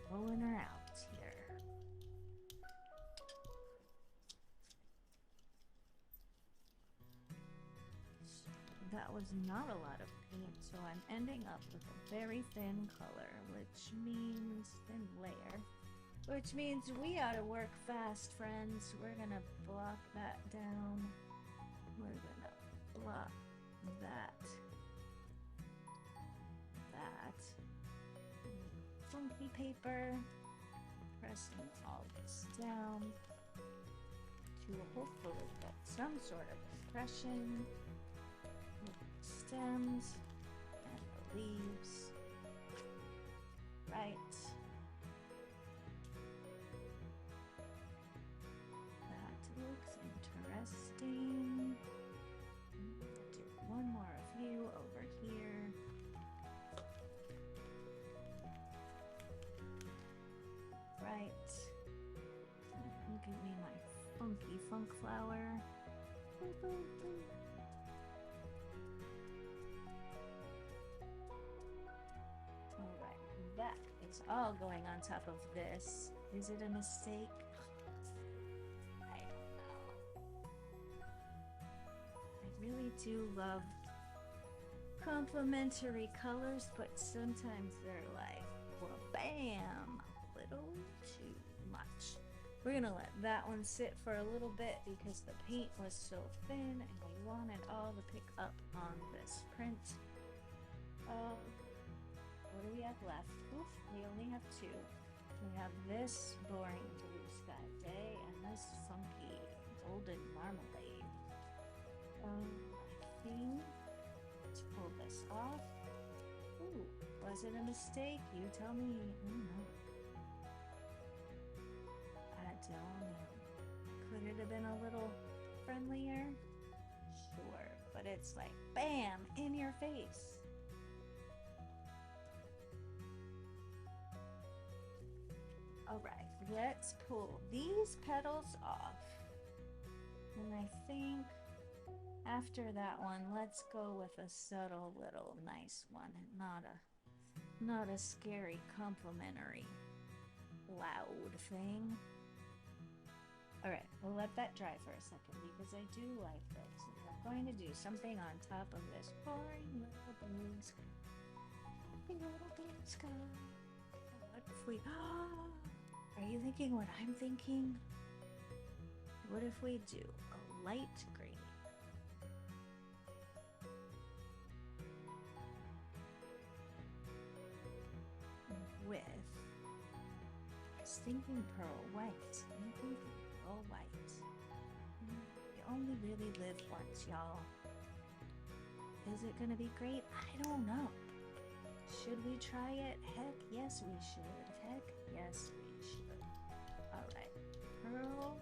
pulling her out here. So that was not a lot of paint, so I'm ending up with a very thin color, which means thin layer, which means we ought to work fast, friends. We're gonna block that down. We're gonna block that. Funky paper, pressing all this down to hopefully get some sort of impression with the stems and the leaves. Right. That looks interesting. Do one more of you over here. Right. Give me my funky funk flower. Alright, that is all going on top of this. Is it a mistake? I don't know. I really do love complementary colors, but sometimes they're like, well, bam, a little too much. We're gonna let that one sit for a little bit because the paint was so thin and we want it all to pick up on this print. What do we have left? Oof, we only have two. We have this boring blue sky day and this funky golden marmalade. I think let's pull this off. Ooh, was it a mistake? You tell me. I don't know. Could it have been a little friendlier? Sure, but it's like bam in your face. All right, let's pull these petals off. And I think after that one, let's go with a subtle little nice one, not a scary complimentary loud thing. All right, we'll let that dry for a second because I do like this. I'm going to do something on top of this boring little blue sky. Little blue sky. What if we... Are you thinking what I'm thinking? What if we do a light green? With... I was thinking pearl white. Pearl white. You only really live once, y'all. Is it gonna be great? I don't know. Should we try it? Heck yes we should. Heck yes we should. Alright. Pearl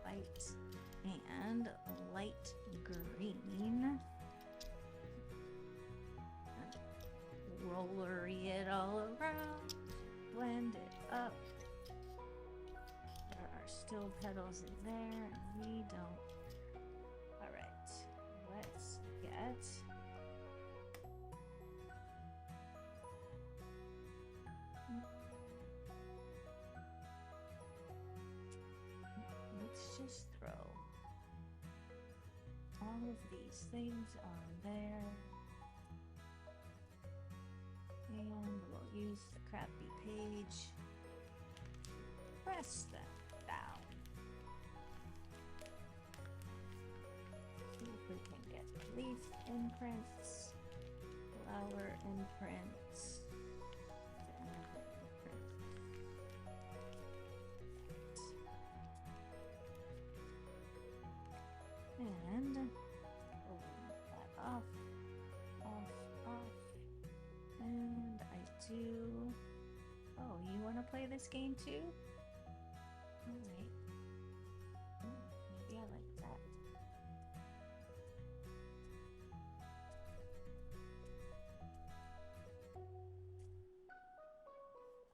white and light green. Rollery it all around. Blend it up. There are still petals in there, and we don't. Alright, let's get let's just throw all of these things on there. And we'll use the crappy page. Press them down. See if we can get leaf imprints, flower imprints, and pull that off. And I do. Oh, you want to play this game too? Alright. Maybe I like that.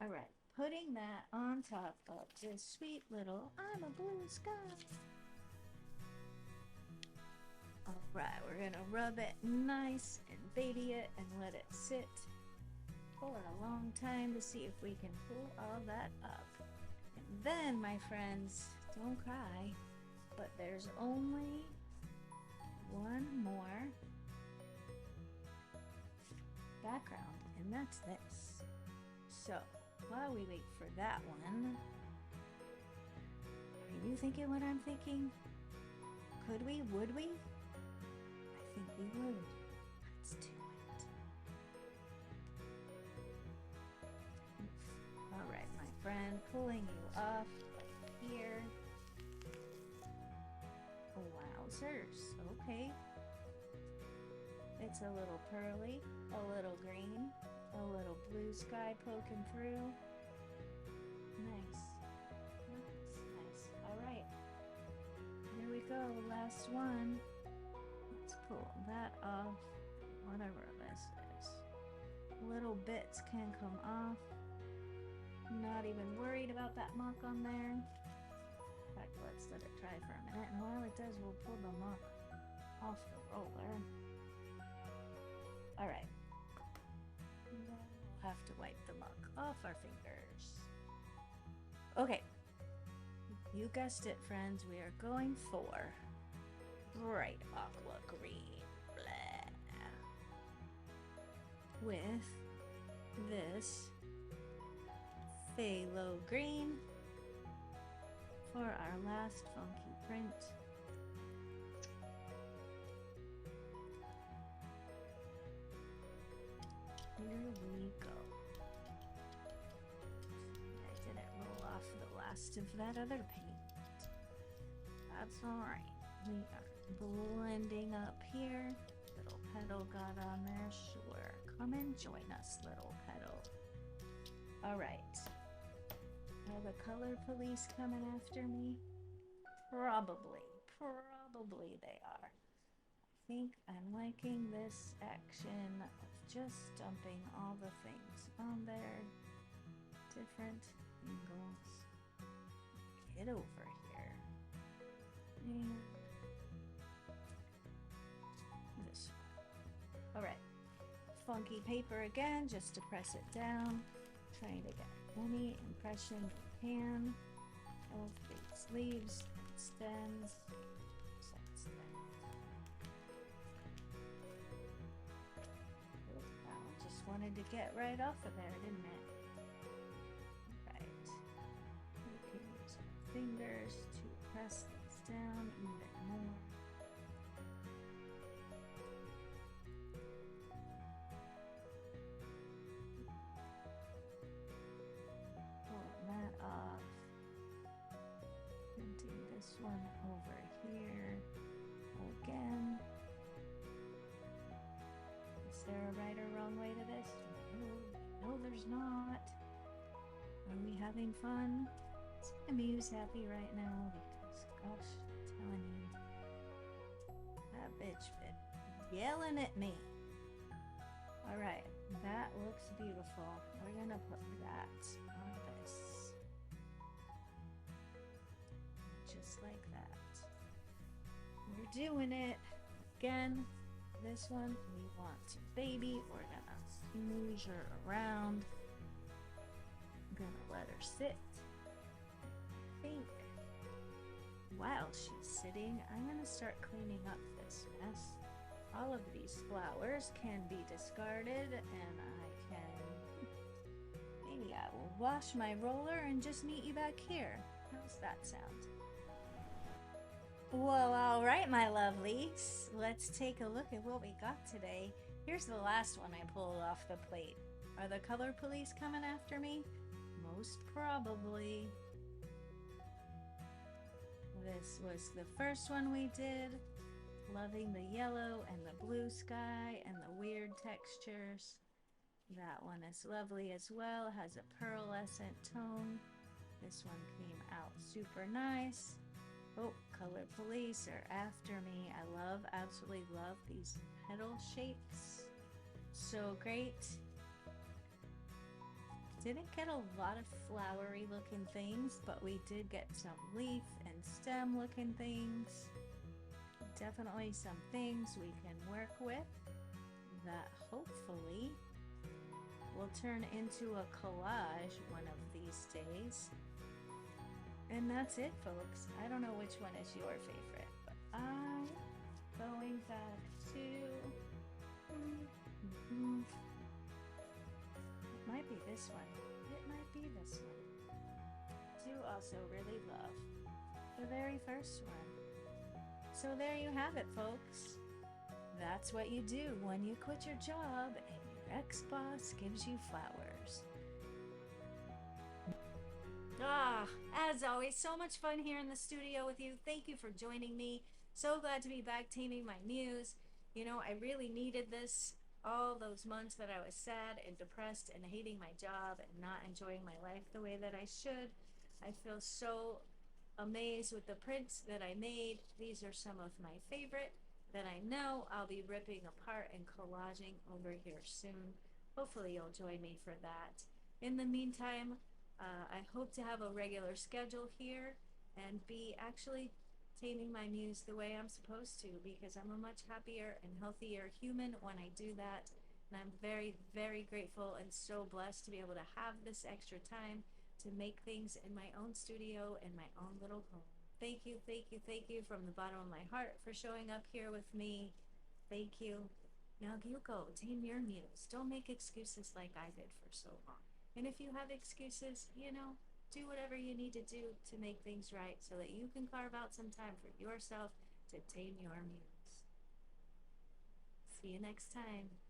Alright, putting that on top of this sweet little I'm a blue sky. Alright, we're gonna rub it nice and baby it and let it sit for a long time to see if we can pull all that up. And then, my friends, don't cry, but there's only one more background, and that's this. So, while we wait for that one, are you thinking what I'm thinking? Could we? Would we? I think we would. Let's do it. Alright, my friend, pulling you off right here. Wowzers. Okay. It's a little pearly, a little green, a little blue sky poking through. Nice. Nice. Alright. Here we go. Last one. Let's pull that off. Whatever this is. Little bits can come off. Not even worried about that muck on there. In fact, let's let it dry for a minute, and while it does, we'll pull the muck off the roller. Alright. We'll have to wipe the muck off our fingers. Okay. You guessed it, friends. We are going for bright aqua green. Blah. With this phthalo green for our last funky print. Here we go. I didn't roll off the last of that other paint. That's alright. We are blending up here. Little petal got on there, sure. Come and join us, little petal. Alright. Are the color police coming after me? Probably. Probably they are. I think I'm liking this action of just dumping all the things on there. Different angles. Get over here. And this one. Alright. Funky paper again, just to press it down. Trying to get any impression we can of these leaves and stems. Just wanted to get right off of there, didn't it? Right. We can use our fingers to press this down even more. Pulling that off. Printing this one over here again. Is there a right or wrong way to this? No, there's not. Are we having fun? Is my Muse happy right now? Because, gosh, I'm telling you, that bitch been yelling at me. Alright, that looks beautiful. We're gonna put that on this. Just like that. We're doing it. Again, this one we want to baby. We're gonna smoosh her around. I'm gonna let her sit. I think while she's sitting, I'm gonna start cleaning up this mess. All of these flowers can be discarded, and I can maybe I will wash my roller and just meet you back here. How's that sound? Well, all right, my lovelies. Let's take a look at what we got today. Here's the last one I pulled off the plate. Are the color police coming after me? Most probably. This was the first one we did. Loving the yellow and the blue sky and the weird textures. That one is lovely as well. Has a pearlescent tone. This one came out super nice. Oh, color police are after me. I absolutely love these petal shapes. So great. Didn't get a lot of flowery looking things, but we did get some leaf and stem looking things. Definitely some things we can work with that hopefully will turn into a collage one of these days. And that's it, folks. I don't know which one is your favorite, but I'm going back to... It might be this one. It might be this one. I do also really love the very first one. So there you have it, folks. That's what you do when you quit your job and your ex-boss gives you flowers. As always, so much fun here in the studio with you. Thank you for joining me. So glad to be back taming my Muse. You know, I really needed this all those months that I was sad and depressed and hating my job and not enjoying my life the way that I should. I feel so amazed with the prints that I made. These are some of my favorite that I know I'll be ripping apart and collaging over here soon. Hopefully you'll join me for that. In the meantime, I hope to have a regular schedule here and be actually taming my Muse the way I'm supposed to, because I'm a much happier and healthier human when I do that. And I'm very, very grateful and so blessed to be able to have this extra time to make things in my own studio and my own little home. Thank you, thank you, thank you from the bottom of my heart for showing up here with me. Thank you. Now you go, tame your Muse. Don't make excuses like I did for so long. And if you have excuses, you know, do whatever you need to do to make things right so that you can carve out some time for yourself to tame your muse. See you next time.